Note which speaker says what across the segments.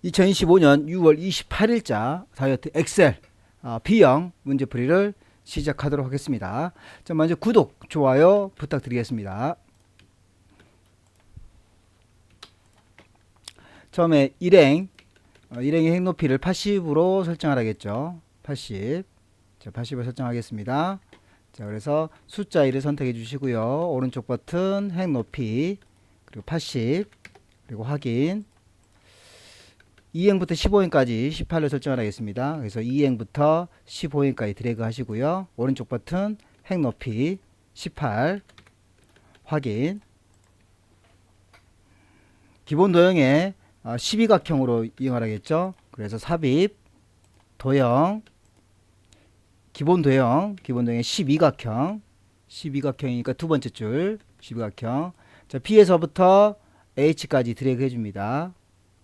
Speaker 1: 2025년 6월 28일자 다이어트 엑셀 B형 문제풀이를 시작하도록 하겠습니다. 자, 먼저 구독, 좋아요 부탁드리겠습니다. 처음에 일행의 핵높이를 80으로 설정하라겠죠. 80. 자, 80을 설정하겠습니다. 자, 그래서 숫자 1을 선택해 주시고요. 오른쪽 버튼 핵높이 그리고 80 그리고 확인. 2행부터 15행까지 18을 설정하겠습니다. 그래서 2행부터 15행까지 드래그 하시고요. 오른쪽 버튼 핵높이 18 확인. 기본 도형에 12각형으로 이용하라겠죠. 그래서 삽입 도형 기본 도형에 12각형 12각형이니까 두 번째 줄 12각형. 자, B에서부터 H까지 드래그 해줍니다.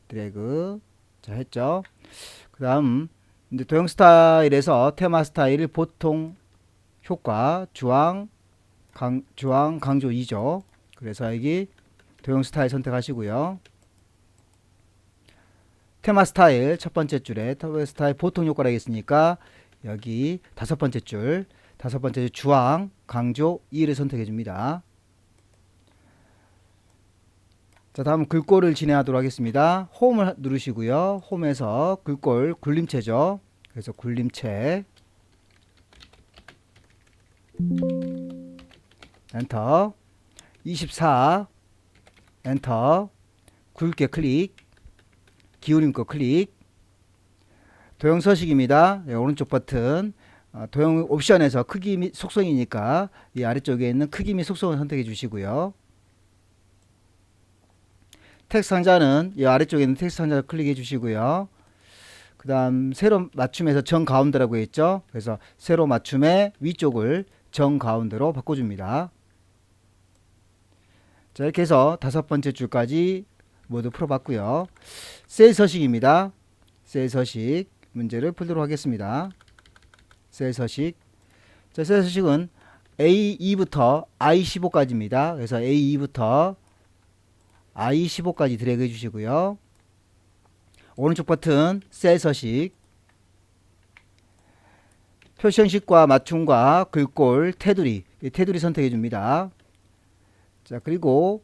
Speaker 1: 드래그. 자, 했죠. 그 다음 이제 도형 스타일에서 테마 스타일 보통 효과 주황 강조 2죠. 그래서 여기 도형 스타일 선택하시고요. 테마 스타일 첫 번째 줄에 테마 스타일 보통 효과라고 했으니까 여기 다섯 번째 줄 주황 강조 2를 선택해 줍니다. 자, 다음 글꼴을 진행하도록 하겠습니다. 홈을 누르시고요. 홈에서 글꼴 굴림체죠. 그래서 굴림체 엔터 24 엔터 굵게 클릭 기울임 거 클릭. 도형 서식입니다. 네, 오른쪽 버튼 도형 옵션에서 크기 및 속성이니까 이 아래쪽에 있는 크기 및 속성을 선택해 주시고요. 텍스트 상자는 이 아래쪽에 있는 텍스트 상자를 클릭해 주시고요. 그 다음 세로 맞춤에서 정가운데라고 했죠. 그래서 세로 맞춤의 위쪽을 정가운데로 바꿔줍니다. 자, 이렇게 해서 다섯 번째 줄까지 모두 풀어봤고요. 셀 서식입니다. 셀 서식 문제를 풀도록 하겠습니다. 셀 서식. 자, 셀 서식은 A2부터 I15까지입니다. 그래서 A2부터 I15까지 드래그 해주시고요. 오른쪽 버튼 셀 서식. 표시 형식과 맞춤과 글꼴 테두리 선택해 줍니다. 자, 그리고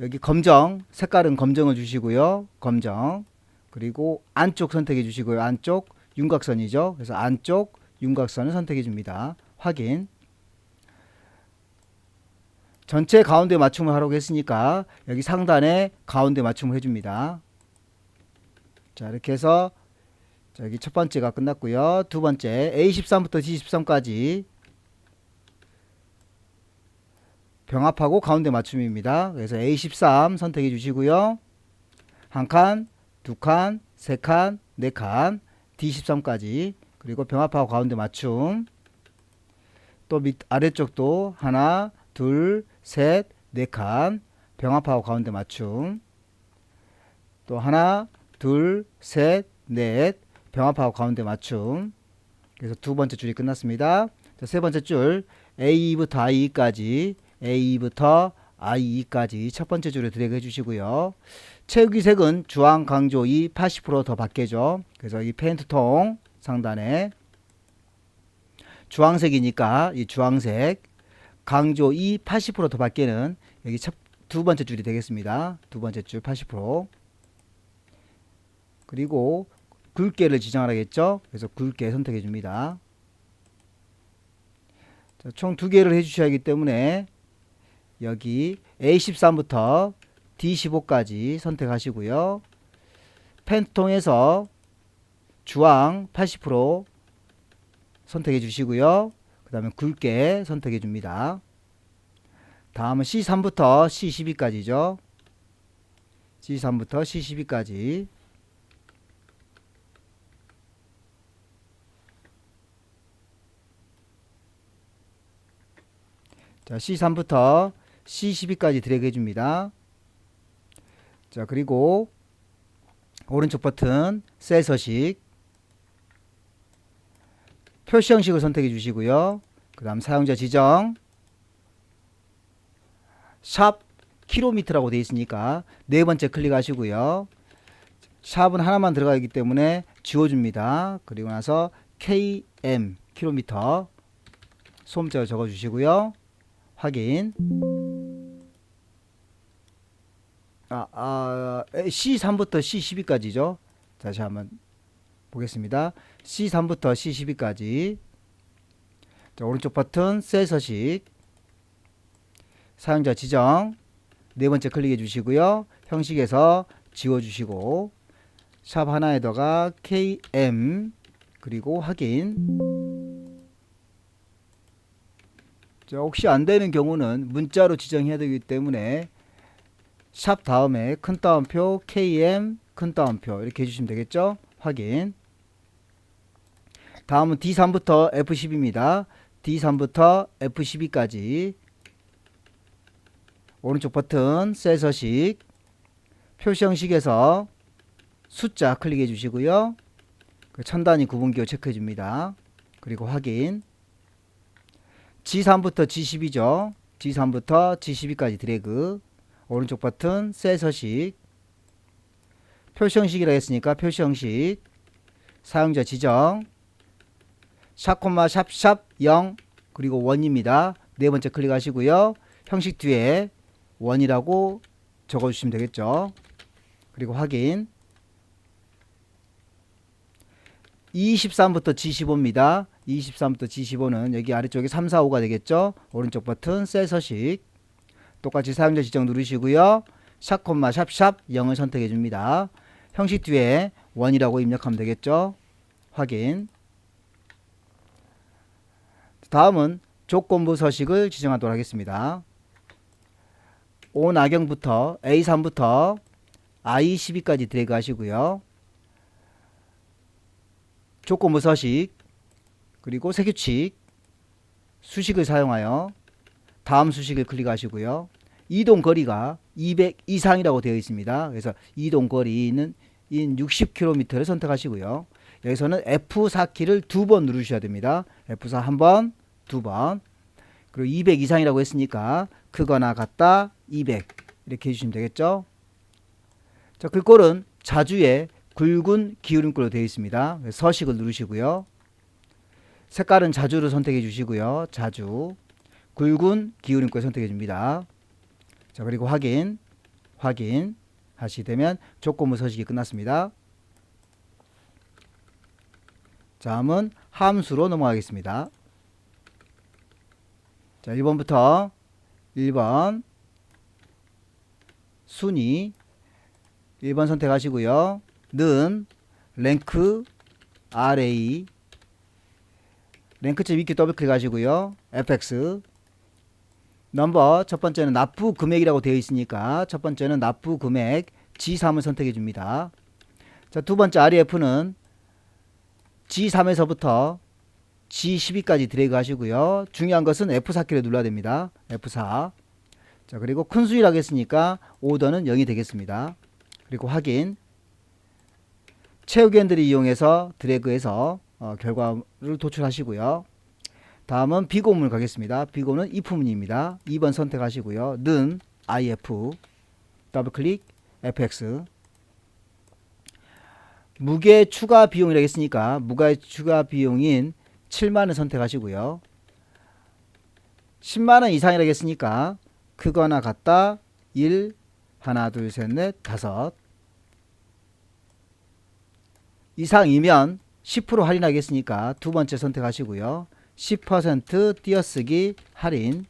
Speaker 1: 여기 검정 색깔은 검정을 주시고요. 검정. 그리고 안쪽 선택해 주시고요. 안쪽 윤곽선이죠. 그래서 안쪽 윤곽선을 선택해 줍니다. 확인. 전체 가운데 맞춤을 하라고 했으니까 여기 상단에 가운데 맞춤을 해줍니다. 자, 이렇게 해서 여기 첫 번째가 끝났고요. 두 번째 A13부터 D13까지 병합하고 가운데 맞춤입니다. 그래서 A13 선택해 주시고요. 한 칸, 두 칸, 세 칸, 네 칸, D13까지 그리고 병합하고 가운데 맞춤. 또 밑 아래쪽도 하나, 둘, 셋, 네 칸 병합하고 가운데 맞춤. 또 하나, 둘, 셋, 넷 병합하고 가운데 맞춤. 그래서 두 번째 줄이 끝났습니다. 자, 세 번째 줄 A2부터 I2까지 첫 번째 줄에 드래그 해주시고요. 채우기 색은 주황 강조 2 80% 더 밖에죠. 그래서 이 페인트 통 상단에 주황색이니까 이 주황색 강조 2 80% 더 밖에는 여기 두 번째 줄이 되겠습니다. 두 번째 줄 80%. 그리고 굵게를 지정하라겠죠. 그래서 굵게 선택해 줍니다. 총 두 개를 해주셔야 하기 때문에 여기 A13부터 D15까지 선택하시고요. 펜통에서 주황 80% 선택해 주시고요. 그 다음에 굵게 선택해 줍니다. 다음은 C3부터 C12까지죠. C3부터 C12까지. 자, C3부터 C12까지 드래그 해줍니다. 자, 그리고 오른쪽 버튼 셀 서식 표시 형식을 선택해 주시고요. 그 다음 사용자 지정 샵 킬로미터라고 되어 있으니까 네 번째 클릭하시고요. 샵은 하나만 들어가 있기 때문에 지워줍니다. 그리고 나서 km 킬로미터 소음자를 적어 주시고요. 확인. C3부터 C12까지죠. 다시 한번 보겠습니다. C3부터 C12까지. 자, 오른쪽 버튼 셀 서식, 사용자 지정 네 번째 클릭해 주시고요. 형식에서 지워 주시고 샵 하나에다가 KM 그리고 확인. 자, 혹시 안 되는 경우는 문자로 지정해야 되기 때문에 샵 다음에 큰 따옴표 KM 큰 따옴표 이렇게 해주시면 되겠죠. 확인. 다음은 D3부터 F10입니다. D3부터 F12까지 오른쪽 버튼 셀 서식, 표시 형식에서 숫자 클릭해 주시고요. 천 단위 구분기호 체크해 줍니다. 그리고 확인. G3부터 G12죠. G3부터 G12까지 드래그, 오른쪽 버튼 셀 서식, 표시 형식이라 했으니까 표시 형식, 사용자 지정, 샵, 샵 0 그리고 1입니다. 네 번째 클릭하시고요. 형식 뒤에 1이라고 적어주시면 되겠죠. 그리고 확인. 23부터 G15입니다. 23부터 G15는 여기 아래쪽에 3, 4, 5가 되겠죠. 오른쪽 버튼 셀 서식, 똑같이 사용자 지정 누르시고요. 샵, 샵 0을 선택해 줍니다. 형식 뒤에 1이라고 입력하면 되겠죠. 확인. 다음은 조건부 서식을 지정하도록 하겠습니다. 오나경부터 A3부터 I12까지 드래그 하시고요. 조건부 서식 그리고 세규칙 수식을 사용하여 다음 수식을 클릭하시고요. 이동 거리가 200 이상이라고 되어 있습니다. 그래서 이동 거리는 60km를 선택하시고요. 여기서는 F4키를 2번 누르셔야 됩니다. F4 1번, 2번. 그리고 200 이상이라고 했으니까 크거나 같다 200 이렇게 해주시면 되겠죠. 자, 글꼴은 자주의 굵은 기울임꼴로 되어 있습니다. 서식을 누르시고요. 색깔은 자주를 선택해 주시고요. 자주 굵은 기울임꼴 선택해 줍니다. 자, 그리고 확인 하시게 되면 조건부 서식이 끝났습니다. 다음은 함수로 넘어가겠습니다. 자, 1번부터 1번 순위 1번 선택하시고요. 는 랭크 RA 랭크점 위키 더블 클릭하시고요. fx 넘버 첫 번째는 납부 금액이라고 되어 있으니까 첫 번째는 납부 금액 G3을 선택해 줍니다. 자, 두 번째 REF는 G3에서부터 G12까지 드래그 하시고요. 중요한 것은 F4키를 눌러야 됩니다. F4. 자, 그리고 큰 수위라고 했으니까 오더는 0이 되겠습니다. 그리고 확인. 채우기 핸들을 이용해서 드래그해서 결과를 도출하시고요. 다음은 비고문을 가겠습니다. 비고는 if문입니다. 2번 선택하시고요. 는 if 더블클릭 fx 무게 추가 비용이라고 했으니까 무게 추가 비용인 7만원 선택하시고요. 10만원 이상이라고 했으니까 크거나 같다 1 하나 둘 셋 넷 다섯 이상이면 10% 할인하겠으니까 두 번째 선택하시고요. 10% 띄어쓰기 할인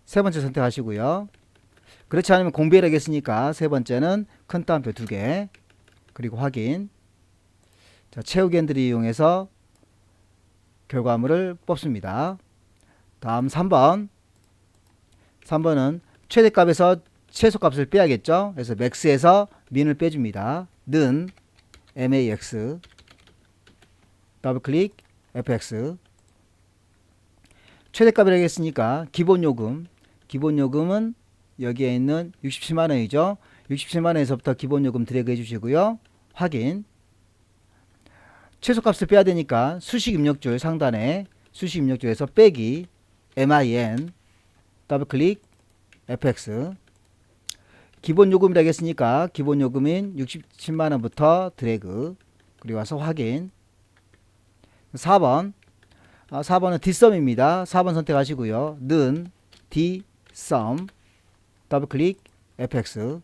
Speaker 1: 세 번째 선택하시고요. 그렇지 않으면 공비하겠으니까 세 번째는 큰 따옴표 2개 그리고 확인. 자, 채우기 핸들을 이용해서 결과물을 뽑습니다. 다음 3번 3번은 최대값에서 최소값을 빼야겠죠. 그래서 max에서 min을 빼줍니다. 는 max 더블클릭 fx 최대값이라고 했으니까 기본요금은 여기에 있는 67만원이죠. 67만원에서부터 기본요금 드래그 해주시고요. 확인. 최소값을 빼야 되니까 수식 입력줄 상단에 수식 입력줄에서 빼기 min 더블클릭 fx 기본 요금이라고 했으니까 기본 요금인 67만원부터 드래그, 그리고 와서 확인. 4번 4번은 뒷섬입니다. 4번 선택하시고요. 는 뒷섬 더블클릭 fx.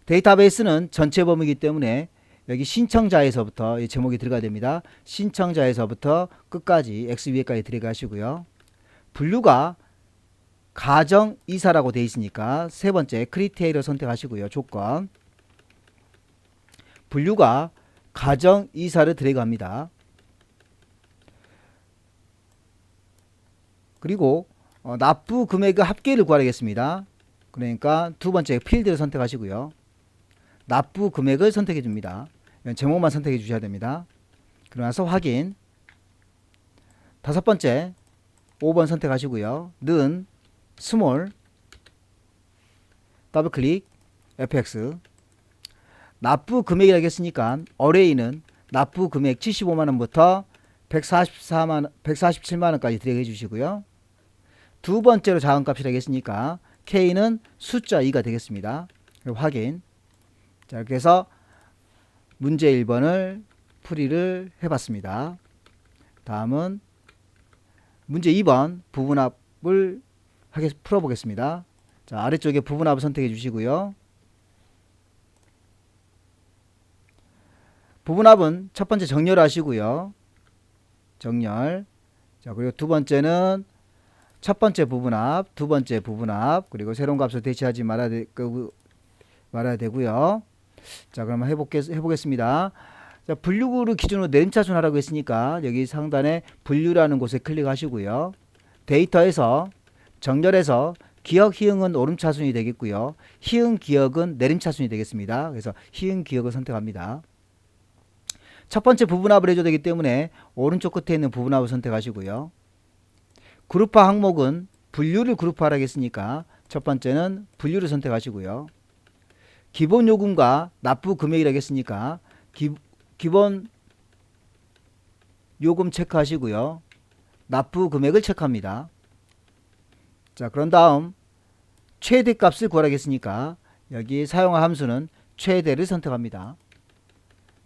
Speaker 1: 데이터베이스는 전체 범위이기 때문에 여기 신청자에서부터 이 제목이 들어가야 됩니다. 신청자에서부터 끝까지 X 위에까지 들어가시고요. 분류가 가정이사라고 되어 있으니까 세 번째 크리테리어 선택하시고요. 조건. 분류가 가정이사를 들어갑니다. 그리고 납부 금액의 합계를 구하겠습니다. 그러니까 두 번째 필드를 선택하시고요. 납부 금액을 선택해 줍니다. 제목만 선택해 주셔야 됩니다. 그러나서 확인. 다섯 번째 5번 선택하시고요. 는 스몰 더블클릭 fx. 납부 금액이라고 했으니까 어레이는 납부 금액 75만원부터 147만원까지 드래그 해주시고요. 두 번째로 자음값이라고 했으니까 K는 숫자 2가 되겠습니다. 확인. 자, 이렇게 해서 문제 1번을 풀이를 해봤습니다. 다음은 문제 2번 부분합을 풀어보겠습니다. 자, 아래쪽에 부분합을 선택해 주시고요. 부분합은 첫 번째 정렬 하시고요. 정렬. 자, 그리고 두 번째는 첫 번째 부분합, 두 번째 부분합, 그리고 새로운 값을 대체하지 말아야 되고요. 자, 그러면 해보겠습니다. 자, 분류를 기준으로 내림차순 하라고 했으니까 여기 상단에 분류라는 곳에 클릭하시고요. 데이터에서 정렬해서 기억 희응은 오름차순이 되겠고요. 희응 기억은 내림차순이 되겠습니다. 그래서 희응 기억을 선택합니다. 첫 번째 부분합을 해줘야 되기 때문에 오른쪽 끝에 있는 부분합을 선택하시고요. 그룹화 항목은 분류를 그룹화하라고 했으니까 첫 번째는 분류를 선택하시고요. 기본 요금과 납부 금액이라고 했으니까 기본 요금 체크하시고요. 납부 금액을 체크합니다. 자, 그런 다음 최대값을 구하라고 했으니까 여기 사용할 함수는 최대를 선택합니다.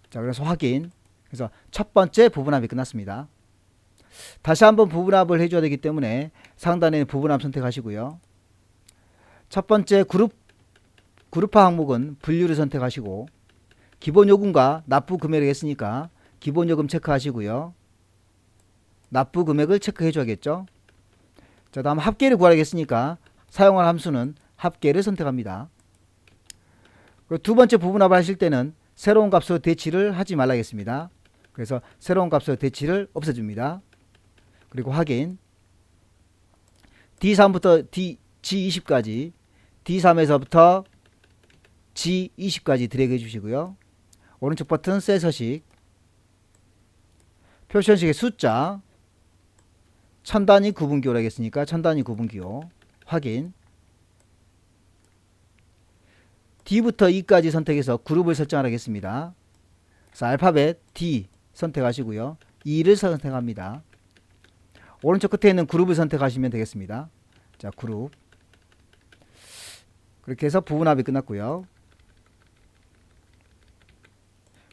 Speaker 1: 자, 그래서 확인. 그래서 첫 번째 부분합이 끝났습니다. 다시 한번 부분합을 해줘야 되기 때문에 상단에 부분합 선택하시고요. 첫 번째 그룹화 항목은 분류를 선택하시고 기본 요금과 납부 금액을 했으니까 기본 요금 체크하시고요. 납부 금액을 체크해 줘야겠죠. 자, 다음 합계를 구하라고 했으니까 사용할 함수는 합계를 선택합니다. 그리고 두 번째 부분합을 하실 때는 새로운 값으로 대치를 하지 말라겠습니다. 그래서 새로운 값으로 대치를 없애줍니다. 그리고 확인. D3부터 G20까지, D3에서부터 G20까지 드래그 해주시고요. 오른쪽 버튼 셀서식, 표시현식의 숫자, 천단위 구분기호라고 했으니까 천단위 구분기호 확인. D부터 E까지 선택해서 그룹을 설정하겠습니다. 그래서 알파벳 D 선택하시고요. E를 선택합니다. 오른쪽 끝에 있는 그룹을 선택하시면 되겠습니다. 자, 그룹. 그렇게 해서 부분합이 끝났고요.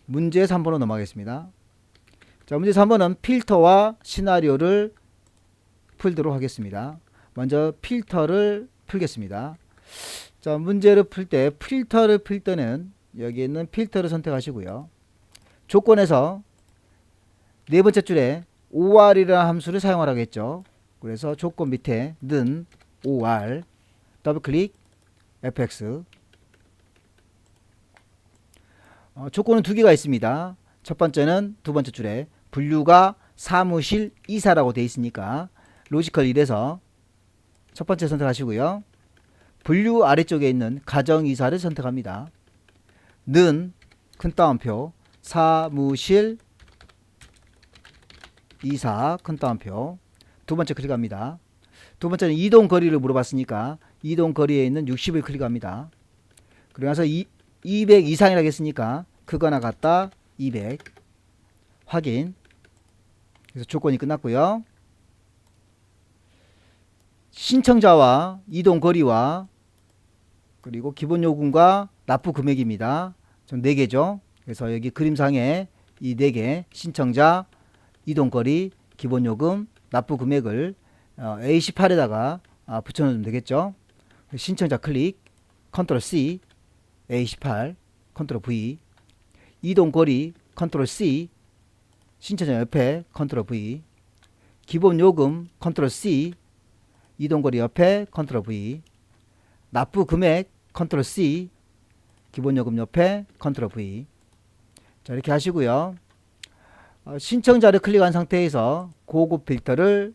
Speaker 1: 문제 3번으로 넘어가겠습니다. 자, 문제 3번은 필터와 시나리오를 풀도록 하겠습니다. 먼저 필터를 풀겠습니다. 자, 문제를 풀 때 필터를 풀 때는 여기 있는 필터를 선택하시고요. 조건에서 네 번째 줄에 OR이라는 함수를 사용하라고 했죠. 그래서 조건 밑에 는 OR 더블클릭 fx. 조건은 두 개가 있습니다. 첫 번째는 두 번째 줄에 분류가 사무실 이사라고 되어 있으니까 로지컬 1에서 첫 번째 선택하시고요. 분류 아래쪽에 있는 가정이사를 선택합니다. 는 큰 따옴표 사무실 이사 큰 따옴표 두 번째 클릭합니다. 두 번째는 이동 거리를 물어봤으니까 이동 거리에 있는 60을 클릭합니다. 그리고 나서 200 이상이라고 했으니까 크거나 같다 200 확인. 그래서 조건이 끝났고요. 신청자와 이동 거리와 그리고 기본 요금과 납부 금액입니다. 전 4개죠. 그래서 여기 그림상에 이 4개 신청자, 이동거리, 기본 요금, 납부 금액을 A18에다가 붙여놓으면 되겠죠. 신청자 클릭, 컨트롤 C, A18, 컨트롤 V, 이동거리, 컨트롤 C, 신청자 옆에 컨트롤 V, 기본 요금, 컨트롤 C, 이동거리 옆에 컨트롤 V, 납부 금액, 컨트롤 C, 기본 요금 옆에 컨트롤 V. 자, 이렇게 하시고요. 신청자를 클릭한 상태에서 고급 필터를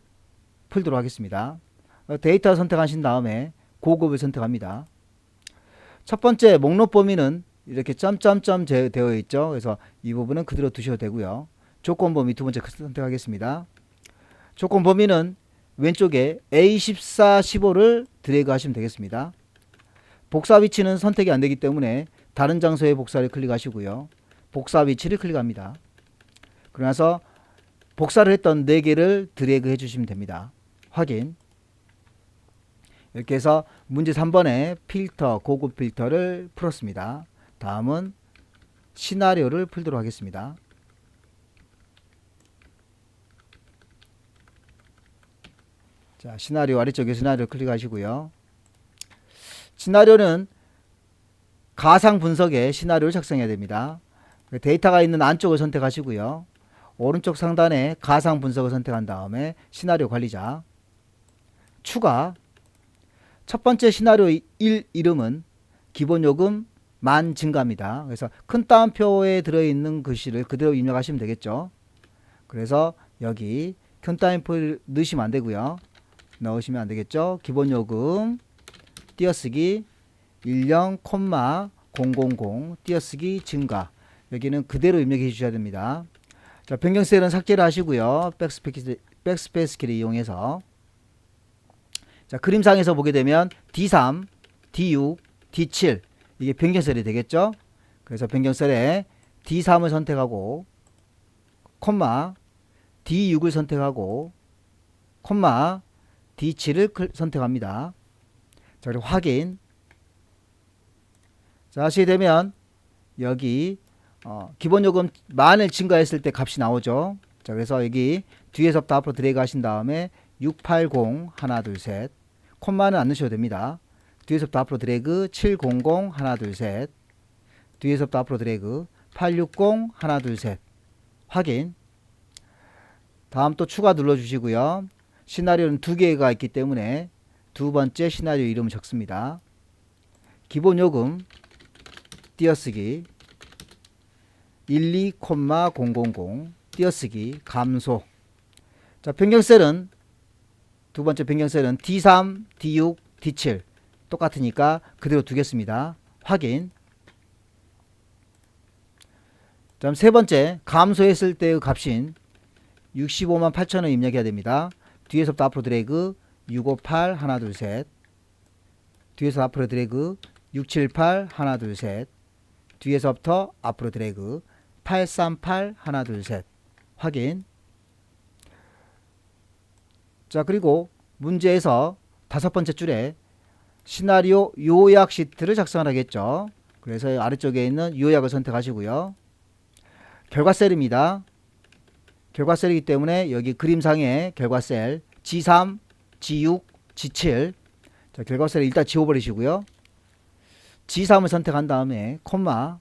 Speaker 1: 풀도록 하겠습니다. 데이터 선택하신 다음에 고급을 선택합니다. 첫 번째 목록 범위는 이렇게 점점점 되어 있죠. 그래서 이 부분은 그대로 두셔도 되고요. 조건 범위 두 번째 선택하겠습니다. 조건 범위는 왼쪽에 A14, 15를 드래그 하시면 되겠습니다. 복사 위치는 선택이 안 되기 때문에 다른 장소에 복사를 클릭하시고요. 복사 위치를 클릭합니다. 그러나서 복사를 했던 4개를 드래그 해주시면 됩니다. 확인. 이렇게 해서 문제 3번에 필터, 고급 필터를 풀었습니다. 다음은 시나리오를 풀도록 하겠습니다. 자, 시나리오 아래쪽에 시나리오 클릭하시고요. 시나리오는 가상 분석에 시나리오를 작성해야 됩니다. 데이터가 있는 안쪽을 선택하시고요. 오른쪽 상단에 가상 분석을 선택한 다음에 시나리오 관리자, 추가. 첫 번째 시나리오 1 이름은 기본 요금 만 증가입니다. 그래서 큰 따옴표에 들어있는 글씨를 그대로 입력하시면 되겠죠. 그래서 여기 큰 따옴표 넣으시면 안 되고요. 넣으시면 안 되겠죠. 기본 요금 띄어쓰기 10,000 띄어쓰기 증가. 여기는 그대로 입력해 주셔야 됩니다. 자, 변경 셀은 삭제를 하시고요. 백스페이스 키를 이용해서. 자, 그림상에서 보게 되면 D3, D6, D7 이게 변경 셀이 되겠죠. 그래서 변경 셀에 D3을 선택하고 콤마 D6을 선택하고 콤마 D7을 선택합니다. 자, 그리고 확인. 자, 하시게 되면 여기 기본 요금 만을 증가했을 때 값이 나오죠. 자, 그래서 여기 뒤에서부터 앞으로 드래그 하신 다음에 680 하나 둘 셋. 콤마는 안 넣으셔도 됩니다. 뒤에서부터 앞으로 드래그 700 하나 둘 셋. 뒤에서부터 앞으로 드래그 860 하나 둘 셋. 확인. 다음 또 추가 눌러 주시고요. 시나리오는 2개가 있기 때문에 두 번째 시나리오 이름을 적습니다. 기본 요금 띄어쓰기 12,000 띄어쓰기 감소. 자, 변경셀은 두 번째 변경셀은 D3, D6, D7 똑같으니까 그대로 두겠습니다. 확인. 다음 세 번째 감소했을 때의 값인 658,000원 입력해야 됩니다. 뒤에서부터 앞으로 드래그 658 하나 둘 셋. 뒤에서 앞으로 드래그 678 하나 둘 셋. 뒤에서부터 앞으로 드래그 838 하나 둘 셋. 확인. 자, 그리고 문제에서 다섯 번째 줄에 시나리오 요약 시트를 작성하겠죠. 그래서 아래쪽에 있는 요약을 선택하시고요. 결과셀입니다. 결과셀이기 때문에 여기 그림상의 결과셀 G3, G6, G7. 자, 결과셀을 일단 지워버리시고요. G3을 선택한 다음에 콤마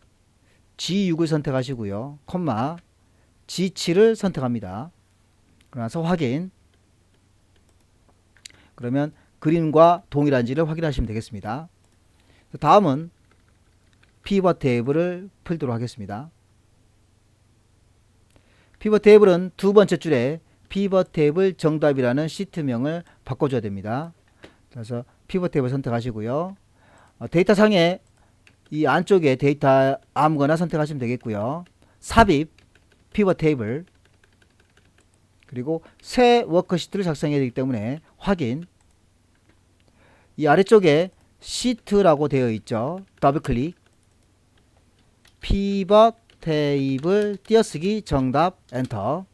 Speaker 1: G6을 선택하시고요. 콤마 G7을 선택합니다. 그러면서 확인. 그러면 그림과 동일한지를 확인하시면 되겠습니다. 다음은 피벗 테이블을 풀도록 하겠습니다. 피벗 테이블은 두 번째 줄에 피벗 테이블 정답이라는 시트명을 바꿔줘야 됩니다. 그래서 피벗 테이블 선택하시고요. 데이터 상에 이 안쪽에 데이터 아무거나 선택하시면 되겠고요. 삽입 피벗 테이블 그리고 새 워크시트를 작성해야 되기 때문에 확인. 이 아래쪽에 시트라고 되어 있죠. 더블 클릭. 피벗 테이블 띄어쓰기 정답 엔터.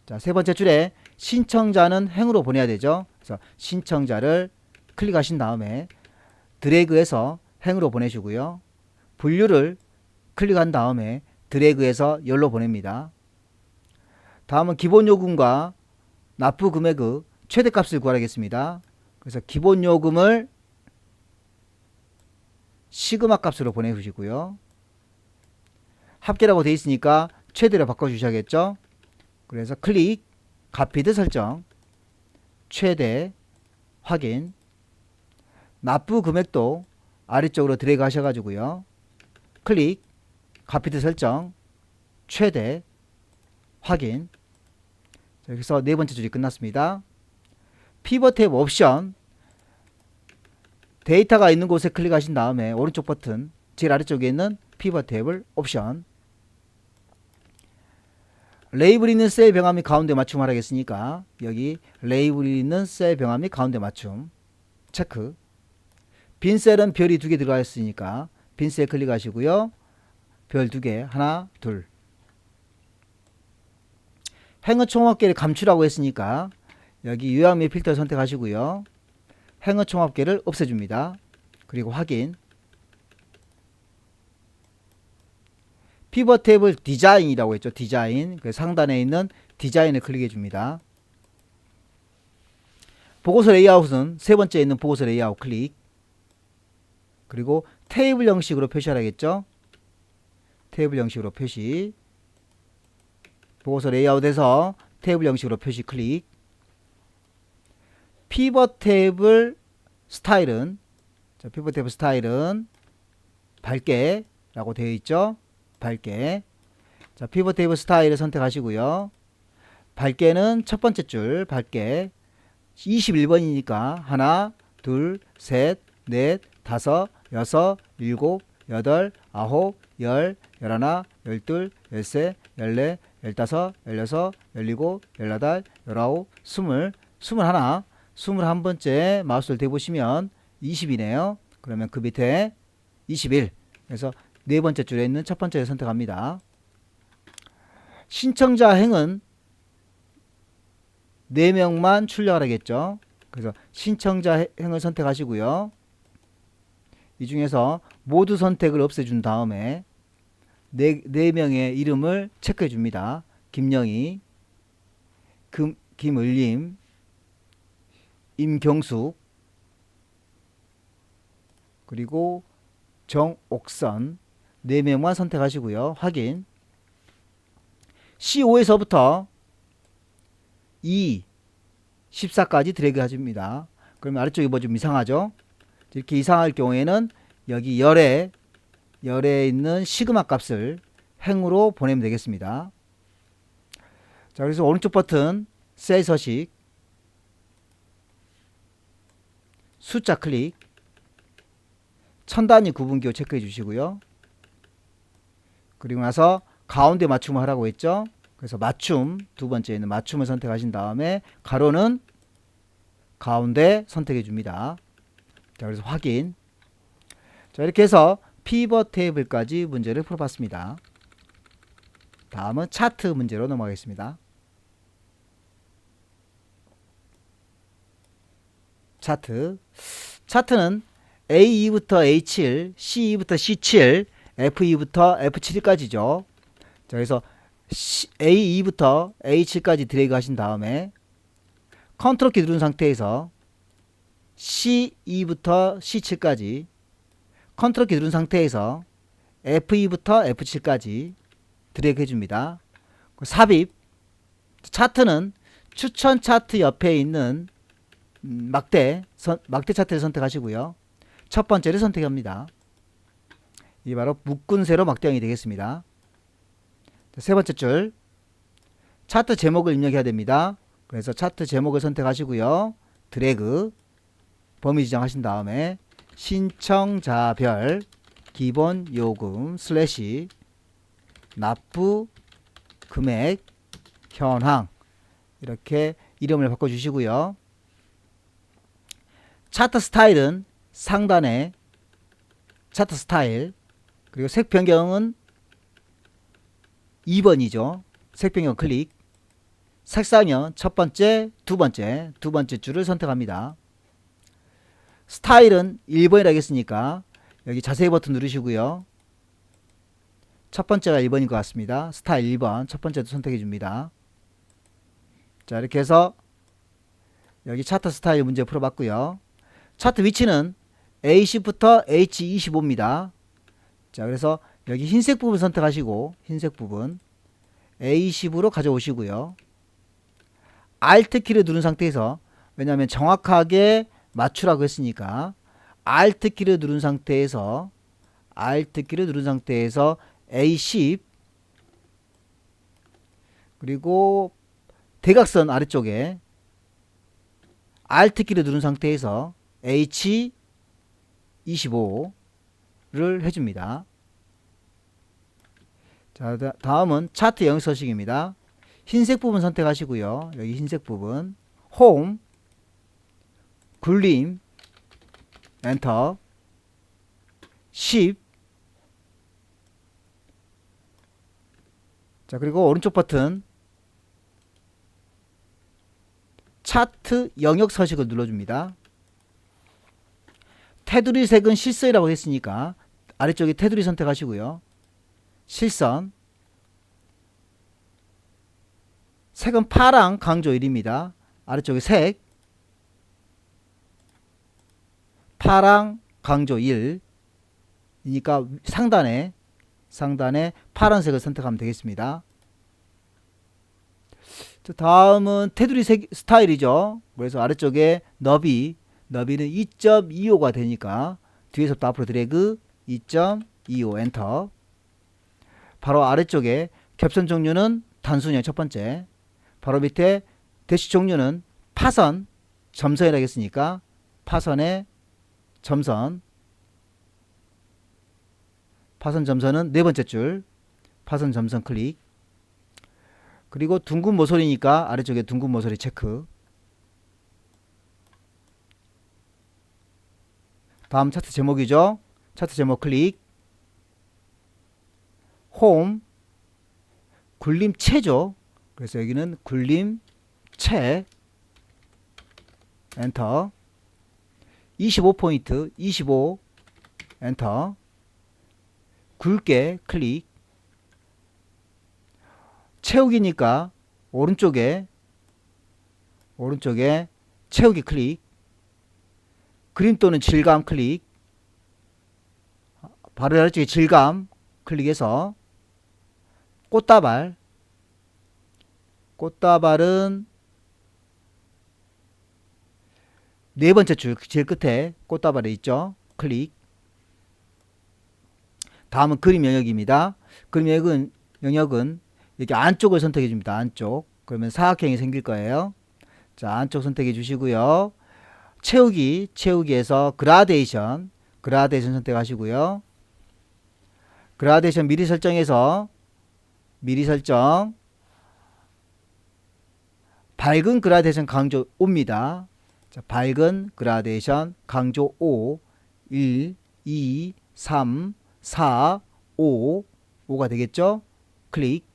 Speaker 1: 자, 세 번째 줄에 신청자는 행으로 보내야 되죠. 그래서 신청자를 클릭하신 다음에 드래그해서 행으로 보내시고요. 분류를 클릭한 다음에 드래그해서 열로 보냅니다. 다음은 기본 요금과 납부 금액의 최대값을 구하겠습니다. 그래서 기본 요금을 시그마 값으로 보내주시고요. 합계라고 되어 있으니까 최대로 바꿔주셔야겠죠. 그래서 클릭, 가피드 설정, 최대, 확인, 납부 금액도 아래쪽으로 드래그 하셔가지고요. 클릭, 가피드 설정, 최대, 확인. 여기서 네 번째 줄이 끝났습니다. 피벗 탭 옵션, 데이터가 있는 곳에 클릭하신 다음에 오른쪽 버튼 제일 아래쪽에 있는 피벗 탭을 옵션, 레이블 있는 셀 병합 및 가운데 맞춤 하라겠으니까 여기 레이블 있는 셀 병합 및 가운데 맞춤 체크. 빈 셀은 별이 2개 들어가 있으니까 빈 셀 클릭하시고요. 별 2개, 하나, 둘. 행어 총합계를 감추라고 했으니까 여기 요약 및 필터 선택하시고요. 행어 총합계를 없애줍니다. 그리고 확인. 피벗 탭을 디자인이라고 했죠. 디자인. 그 상단에 있는 디자인을 클릭해 줍니다. 보고서 레이아웃은 세 번째에 있는 보고서 레이아웃 클릭. 그리고 테이블 형식으로 표시하라겠죠. 테이블 형식으로 표시. 보고서 레이아웃에서 테이블 형식으로 표시 클릭. 피벗 탭을 스타일은, 자, 피벗 탭 스타일은 밝게 라고 되어 있죠. 밝게. 자, 피벗 탭 스타일을 선택하시고요. 밝게는 첫 번째 줄 밝게 21번이니까 하나, 둘, 셋, 넷, 다섯, 여섯, 일곱, 여덟, 아홉, 열, 열하나, 열둘, 열세, 열네, 열다섯, 열여섯, 열일곱, 열여덟, 열아홉, 스물, 스물하나, 21번째 마우스를 대보시면 20이네요. 그러면 그 밑에 21. 그래서 네 번째 줄에 있는 첫 번째를 선택합니다. 신청자 행은 4명만 출력하겠죠. 그래서 신청자 행을 선택하시고요. 이 중에서 모두 선택을 없애준 다음에 4명의 이름을 체크해 줍니다. 김영희, 김을림, 임경숙, 그리고 정옥선 4명만 선택하시고요. 확인. C5에서부터 E 14까지 드래그 해줍니다. 그러면 아래쪽이 뭐 좀 이상하죠? 이렇게 이상할 경우에는 여기 열에 있는 시그마 값을 행으로 보내면 되겠습니다. 자, 그래서 오른쪽 버튼 셀 서식, 숫자 클릭, 천단위 구분기호 체크해 주시고요. 그리고 나서 가운데 맞춤을 하라고 했죠. 그래서 맞춤, 두 번째에 있는 맞춤을 선택하신 다음에 가로는 가운데 선택해 줍니다. 자, 그래서 확인. 자, 이렇게 해서 피벗 테이블까지 문제를 풀어봤습니다. 다음은 차트 문제로 넘어가겠습니다. 차트는 A2부터 A7, C2부터 C7, F2부터 F7까지죠. 자, 그래서 A2부터 A7까지 드래그 하신 다음에 컨트롤 키 누른 상태에서 C2부터 C7까지 컨트롤 키 누른 상태에서 F2부터 F7까지 드래그 해줍니다. 삽입. 차트는 추천 차트 옆에 있는 막대 차트를 선택하시고요. 첫 번째를 선택합니다. 이게 바로 묶은 세로 막대형이 되겠습니다. 세 번째 줄 차트 제목을 입력해야 됩니다. 그래서 차트 제목을 선택하시고요. 드래그 범위 지정하신 다음에 신청자별 기본 요금 슬래시 납부 금액 현황 이렇게 이름을 바꿔주시고요. 차트 스타일은 상단에 차트 스타일, 그리고 색 변경은 2번이죠. 색 변경 클릭. 색상은 첫 번째, 두 번째 줄을 선택합니다. 스타일은 1번이라 했으니까 여기 자세히 버튼 누르시고요. 첫 번째가 1번인 것 같습니다. 스타일 1번 첫 번째도 선택해 줍니다. 자, 이렇게 해서 여기 차트 스타일 문제 풀어봤고요. 차트 위치는 A시부터 H25입니다. 자, 그래서 여기 흰색 부분 선택하시고 흰색 부분 A10으로 가져오시고요. Alt키를 누른 상태에서, 왜냐하면 정확하게 맞추라고 했으니까 Alt키를 누른 상태에서 A10 그리고 대각선 아래쪽에 Alt키를 누른 상태에서 H25를 해줍니다. 자, 다음은 차트 영역 서식입니다. 흰색 부분 선택하시고요. 여기 흰색 부분 홈, 굴림, 엔터, 10. 자, 그리고 오른쪽 버튼 차트 영역 서식을 눌러줍니다. 테두리 색은 실선이라고 했으니까 아래쪽에 테두리 선택하시고요. 실선 색은 파랑 강조 1입니다. 아래쪽에 색 파랑 강조 1이니까 상단에 파란색을 선택하면 되겠습니다. 다음은 테두리 색 스타일이죠. 그래서 아래쪽에 너비는 2.25가 되니까 뒤에서부터 앞으로 드래그 2.25 엔터. 바로 아래쪽에 겹선 종류는 단순형 첫 번째, 바로 밑에 대시 종류는 파선 점선이라고 했으니까 파선의 점선, 파선 점선은 네 번째 줄 파선 점선 클릭. 그리고 둥근 모서리니까 아래쪽에 둥근 모서리 체크. 다음 차트 제목이죠. 차트 제목 클릭. 홈, 굴림체죠. 그래서 여기는 굴림체 엔터. 25포인트 25 엔터. 굵게 클릭. 채우기니까 오른쪽에 채우기 클릭. 그림 또는 질감 클릭. 바로 아래쪽에 질감 클릭해서 꽃다발은 네 번째 줄 제일 끝에 꽃다발에 있죠. 클릭. 다음은 그림 영역입니다. 그림 영역은 이렇게 안쪽을 선택해 줍니다. 안쪽. 그러면 사각형이 생길 거예요. 자, 안쪽 선택해 주시고요. 채우기에서 그라데이션 선택하시고요. 그라데이션 미리 설정해서 밝은 그라데이션 강조 5입니다. 자, 밝은 그라데이션 강조 5 1, 2, 3, 4, 5가 되겠죠? 클릭.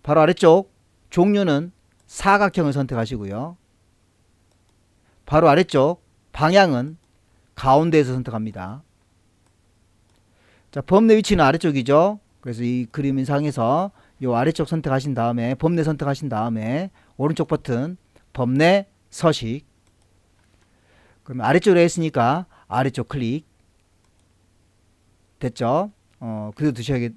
Speaker 1: 바로 아래쪽 종류는 사각형을 선택하시고요. 바로 아래쪽 방향은 가운데에서 선택합니다. 자, 범내 위치는 아래쪽이죠. 그래서 이 그림상에서 이 아래쪽 선택하신 다음에 범내 선택하신 다음에 오른쪽 버튼 범내 서식. 그럼 아래쪽으로 했으니까 아래쪽 클릭. 됐죠? 그대로 두셔야겠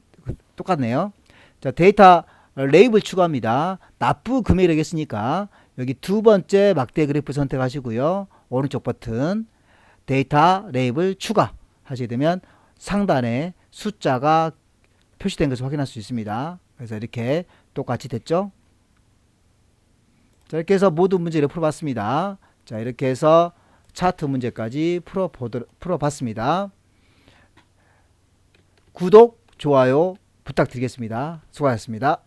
Speaker 1: 똑같네요. 자, 데이터 레이블 추가합니다. 납부 금액이라고 했으니까 여기 두 번째 막대 그래프 선택하시고요. 오른쪽 버튼 데이터 레이블 추가 하시게 되면 상단에 숫자가 표시된 것을 확인할 수 있습니다. 그래서 이렇게 똑같이 됐죠. 자, 이렇게 해서 모든 문제를 풀어봤습니다. 자, 이렇게 해서 차트 문제까지 풀어봤습니다. 구독, 좋아요 부탁드리겠습니다. 수고하셨습니다.